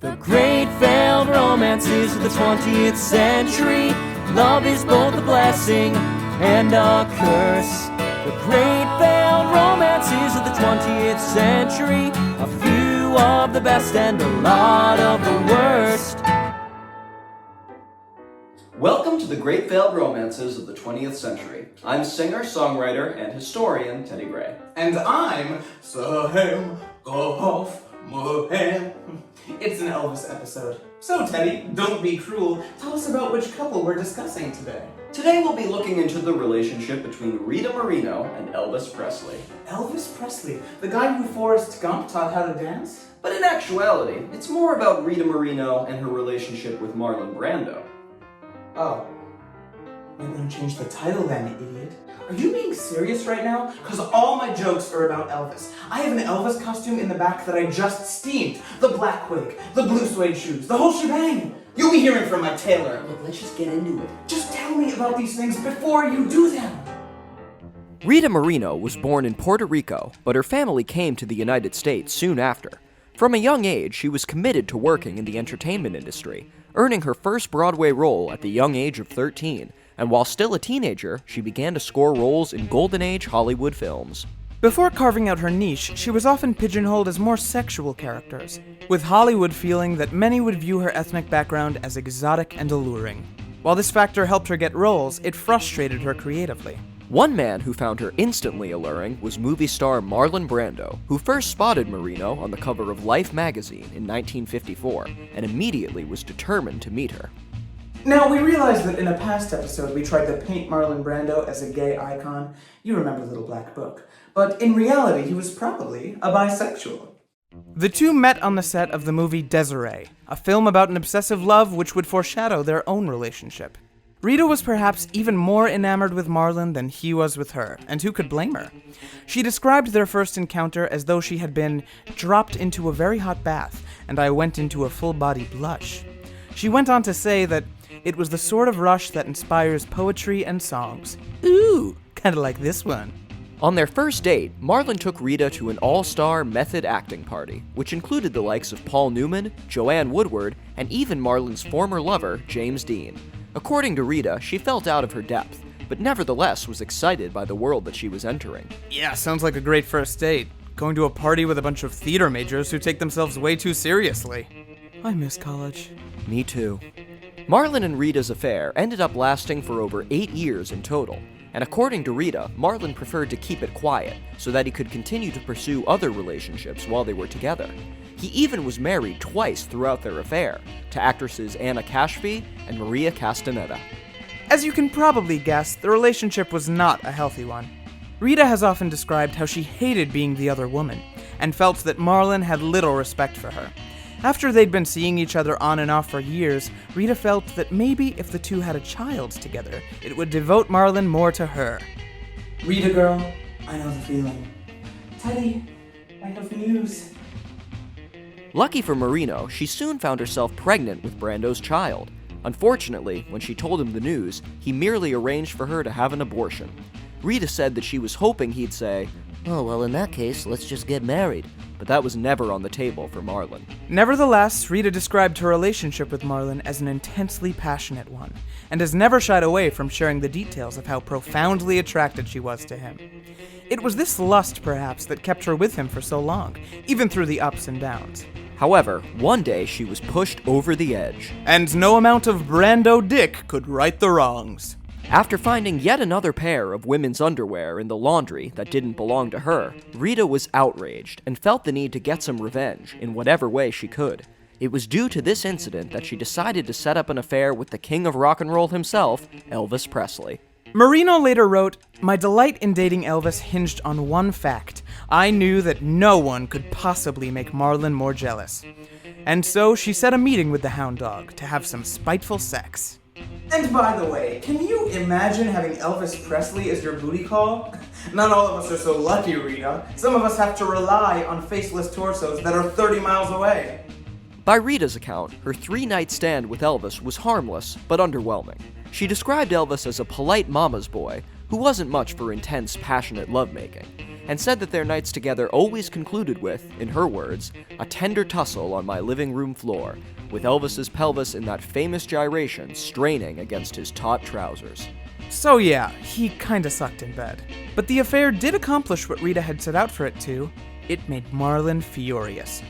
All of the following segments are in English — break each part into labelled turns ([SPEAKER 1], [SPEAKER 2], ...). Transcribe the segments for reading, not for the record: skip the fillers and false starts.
[SPEAKER 1] The great failed romances of the 20th century. Love is both a blessing and a curse. The great failed romances of the 20th century. A few of the best and a lot of the worst.
[SPEAKER 2] Welcome to the Great Failed Romances of the 20th Century. I'm singer, songwriter, and historian Teddy Gray.
[SPEAKER 3] And I'm Sam Goff Mohan. It's an Elvis episode. So Teddy, don't be cruel. Tell us about which couple we're discussing today.
[SPEAKER 2] Today we'll be looking into the relationship between Rita Moreno and Elvis Presley.
[SPEAKER 3] Elvis Presley, the guy who Forrest Gump taught how to dance?
[SPEAKER 2] But in actuality, it's more about Rita Moreno and her relationship with Marlon Brando.
[SPEAKER 3] Oh. I'm gonna change the title then, idiot. Are you being serious right now? Because all my jokes are about Elvis. I have an Elvis costume in the back that I just steamed. The black wig, the blue suede shoes, the whole shebang. You'll be hearing from my tailor.
[SPEAKER 2] Look, let's just get into it.
[SPEAKER 3] Just tell me about these things before you do them.
[SPEAKER 1] Rita Moreno was born in Puerto Rico, but her family came to the United States soon after. From a young age, she was committed to working in the entertainment industry, earning her first Broadway role at the young age of 13, and while still a teenager, she began to score roles in Golden Age Hollywood films.
[SPEAKER 4] Before carving out her niche, she was often pigeonholed as more sexual characters, with Hollywood feeling that many would view her ethnic background as exotic and alluring. While this factor helped her get roles, it frustrated her creatively.
[SPEAKER 1] One man who found her instantly alluring was movie star Marlon Brando, who first spotted Moreno on the cover of Life magazine in 1954, and immediately was determined to meet her.
[SPEAKER 3] Now, we realize that in a past episode we tried to paint Marlon Brando as a gay icon. You remember Little Black Book. But in reality, he was probably a bisexual.
[SPEAKER 4] The two met on the set of the movie Desiree, a film about an obsessive love which would foreshadow their own relationship. Rita was perhaps even more enamored with Marlon than he was with her, and who could blame her? She described their first encounter as though she had been dropped into a very hot bath, and I went into a full-body blush. She went on to say that it was the sort of rush that inspires poetry and songs. Ooh, kinda like this one.
[SPEAKER 1] On their first date, Marlon took Rita to an all-star method acting party, which included the likes of Paul Newman, Joanne Woodward, and even Marlon's former lover, James Dean. According to Rita, she felt out of her depth, but nevertheless was excited by the world that she was entering.
[SPEAKER 4] Yeah, sounds like a great first date. Going to a party with a bunch of theater majors who take themselves way too seriously. I miss college.
[SPEAKER 1] Me too. Marlon and Rita's affair ended up lasting for over 8 years in total, and according to Rita, Marlon preferred to keep it quiet so that he could continue to pursue other relationships while they were together. He even was married twice throughout their affair, to actresses Anna Cashby and Maria Castaneda.
[SPEAKER 4] As you can probably guess, the relationship was not a healthy one. Rita has often described how she hated being the other woman, and felt that Marlon had little respect for her. After they'd been seeing each other on and off for years, Rita felt that maybe if the two had a child together, it would devote Marlon more to her.
[SPEAKER 3] Rita girl, I know the feeling. Teddy, I have news.
[SPEAKER 1] Lucky for Moreno, she soon found herself pregnant with Brando's child. Unfortunately, when she told him the news, he merely arranged for her to have an abortion. Rita said that she was hoping he'd say, "Oh, well, in that case, let's just get married." But that was never on the table for Marlon.
[SPEAKER 4] Nevertheless, Rita described her relationship with Marlon as an intensely passionate one, and has never shied away from sharing the details of how profoundly attracted she was to him. It was this lust, perhaps, that kept her with him for so long, even through the ups and downs.
[SPEAKER 1] However, one day she was pushed over the edge.
[SPEAKER 4] And no amount of Brando dick could right the wrongs.
[SPEAKER 1] After finding yet another pair of women's underwear in the laundry that didn't belong to her, Rita was outraged and felt the need to get some revenge in whatever way she could. It was due to this incident that she decided to set up an affair with the king of rock and roll himself, Elvis Presley.
[SPEAKER 4] Moreno later wrote, "My delight in dating Elvis hinged on one fact. I knew that no one could possibly make Marlon more jealous. And so she set a meeting with the hound dog to have some spiteful sex."
[SPEAKER 3] And by the way, can you imagine having Elvis Presley as your booty call? Not all of us are so lucky, Rita. Some of us have to rely on faceless torsos that are 30 miles away.
[SPEAKER 1] By Rita's account, her 3-night stand with Elvis was harmless, but underwhelming. She described Elvis as a polite mama's boy, who wasn't much for intense, passionate lovemaking. and said that their nights together always concluded with, in her words, a tender tussle on my living room floor, with Elvis's pelvis in that famous gyration straining against his taut trousers.
[SPEAKER 4] So yeah, he kinda sucked in bed. But the affair did accomplish what Rita had set out for it to. It made Marlon furious.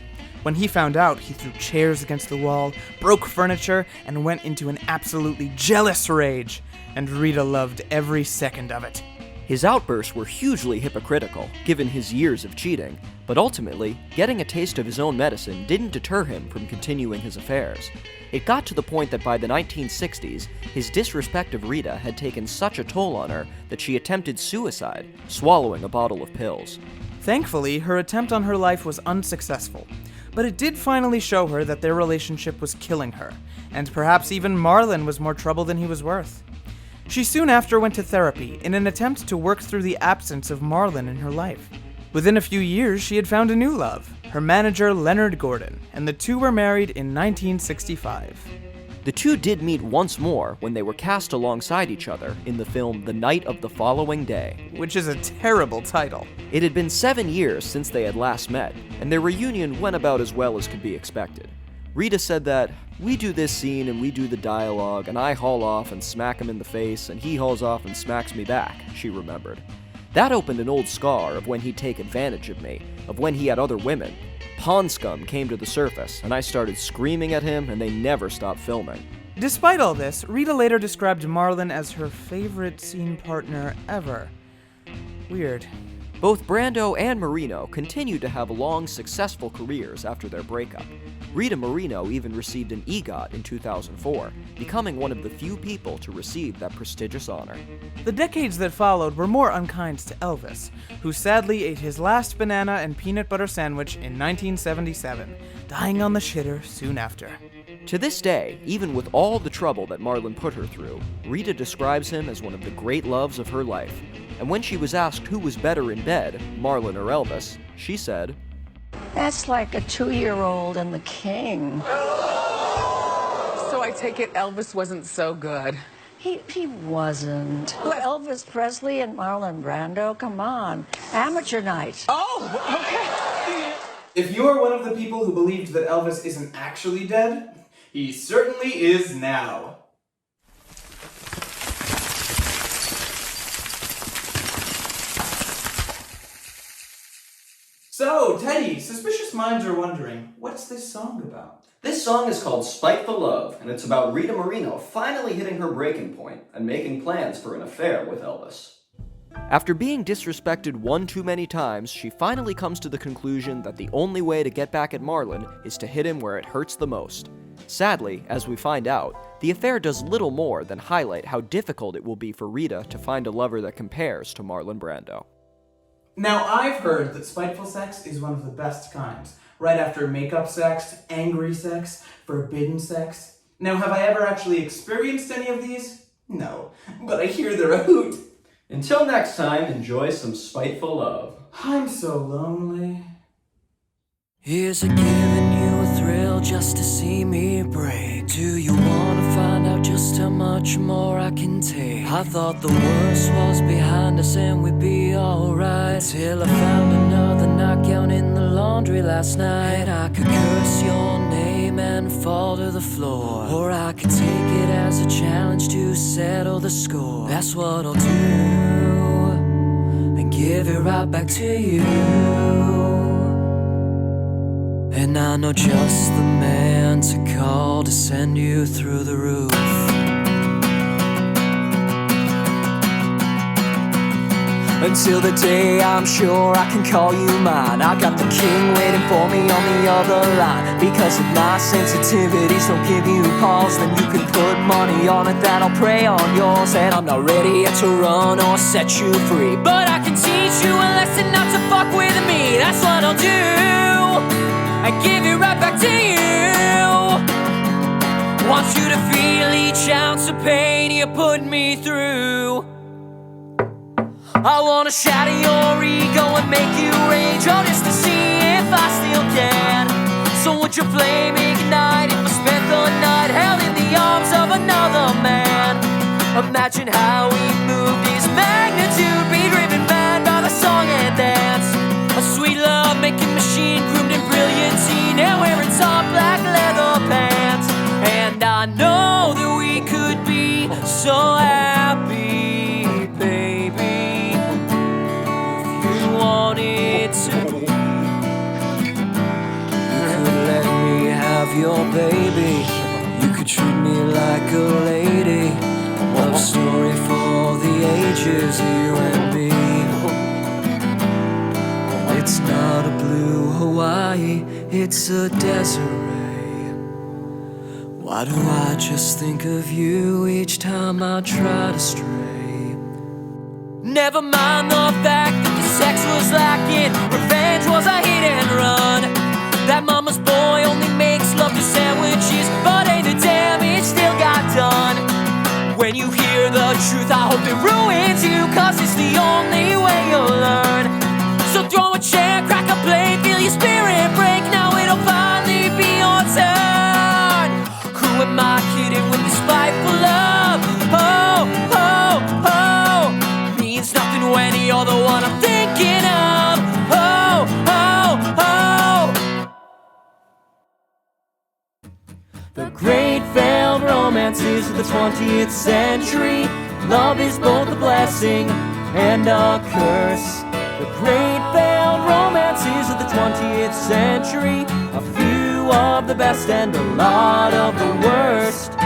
[SPEAKER 4] When he found out, he threw chairs against the wall, broke furniture, and went into an absolutely jealous rage. And Rita loved every second of it.
[SPEAKER 1] His outbursts were hugely hypocritical, given his years of cheating, but ultimately, getting a taste of his own medicine didn't deter him from continuing his affairs. It got to the point that by the 1960s, his disrespect of Rita had taken such a toll on her that she attempted suicide, swallowing a bottle of pills.
[SPEAKER 4] Thankfully, her attempt on her life was unsuccessful, but it did finally show her that their relationship was killing her, and perhaps even Marlon was more trouble than he was worth. She soon after went to therapy in an attempt to work through the absence of Marlon in her life. Within a few years, she had found a new love, her manager Leonard Gordon, and the two were married in 1965.
[SPEAKER 1] The two did meet once more when they were cast alongside each other in the film The Night of the Following Day.
[SPEAKER 4] Which is a terrible title.
[SPEAKER 1] It had been 7 years since they had last met, and their reunion went about as well as could be expected. Rita said that, "We do this scene and we do the dialogue, and I haul off and smack him in the face, and he hauls off and smacks me back," she remembered. That opened an old scar of when he'd take advantage of me, of when he had other women. Pond scum came to the surface, and I started screaming at him, and they never stopped filming.
[SPEAKER 4] Despite all this, Rita later described Marlon as her favorite scene partner ever. Weird.
[SPEAKER 1] Both Brando and Moreno continued to have long, successful careers after their breakup. Rita Moreno even received an EGOT in 2004, becoming one of the few people to receive that prestigious honor.
[SPEAKER 4] The decades that followed were more unkind to Elvis, who sadly ate his last banana and peanut butter sandwich in 1977, dying on the shitter soon after.
[SPEAKER 1] To this day, even with all the trouble that Marlon put her through, Rita describes him as one of the great loves of her life. And when she was asked who was better in bed, Marlon or Elvis, she said,
[SPEAKER 5] "That's like a 2-year-old and the king."
[SPEAKER 6] So I take it Elvis wasn't so good.
[SPEAKER 5] He wasn't. Elvis Presley and Marlon Brando, come on. Amateur night.
[SPEAKER 6] Oh, okay.
[SPEAKER 3] If you're one of the people who believed that Elvis isn't actually dead, he certainly is now. So, Teddy, suspicious minds are wondering, what's this song about?
[SPEAKER 2] This song is called Spiteful Love, and it's about Rita Moreno finally hitting her breaking point and making plans for an affair with Elvis.
[SPEAKER 1] After being disrespected one too many times, she finally comes to the conclusion that the only way to get back at Marlon is to hit him where it hurts the most. Sadly, as we find out, the affair does little more than highlight how difficult it will be for Rita to find a lover that compares to Marlon Brando.
[SPEAKER 3] Now, I've heard that spiteful sex is one of the best kinds. Right after makeup sex, angry sex, forbidden sex. Now, have I ever actually experienced any of these? No, but I hear they're a hoot.
[SPEAKER 2] Until next time, enjoy some spiteful love.
[SPEAKER 3] I'm so lonely.
[SPEAKER 7] Here's a giving you a thrill just to see me break. Do you wanna find out just how much more I can take? I thought the worst was behind us and we'd be alright, till I found another knockout in the laundry last night. I could curse your name and fall to the floor, or I could take it as a challenge to settle the score. That's what I'll do, and give it right back to you. And I know just the man to call to send you through the roof. Until the day I'm sure I can call you mine, I got the king waiting for me on the other line. Because if my sensitivities don't give you pause, then you can put money on it that I'll prey on yours. And I'm not ready yet to run or set you free, but I can teach you a lesson not to fuck with me. That's what I'll do, I give it right back to you. Want you to feel each ounce of pain you put me through. I wanna shatter your ego and make you rage, oh, just to see if I still can. So would your flame ignite if I spent the night held in the arms of another man? Imagine how we moved his magnitude, be driven mad by the song and dance. machine, groomed in brilliancy, now wearing soft black leather pants. And I know that we could be so happy, baby, if you wanted to. You could let me have your baby, you could treat me like a lady. Love story for the ages, you and me. It's not a blue Hawaii, it's a Desiree. Why do I just think of you each time I try to stray? Never mind the fact that the sex was lacking, revenge was a hit and run. That mama's boy only makes love to sandwiches, but ain't the damage still got done. When you hear the truth, I hope it ruins you, cause it's the only way you'll learn. So throw a chair, crack a plate, feel your spirit break, now it'll finally be your turn. Who am I kidding with this spiteful love? Oh, oh, oh, means nothing when you're the one I'm thinking of. Oh, oh, oh. The great failed romances of the 20th century. Love is both a blessing and a curse. The great failed romances of the 20th century. A few of the best and a lot of the worst.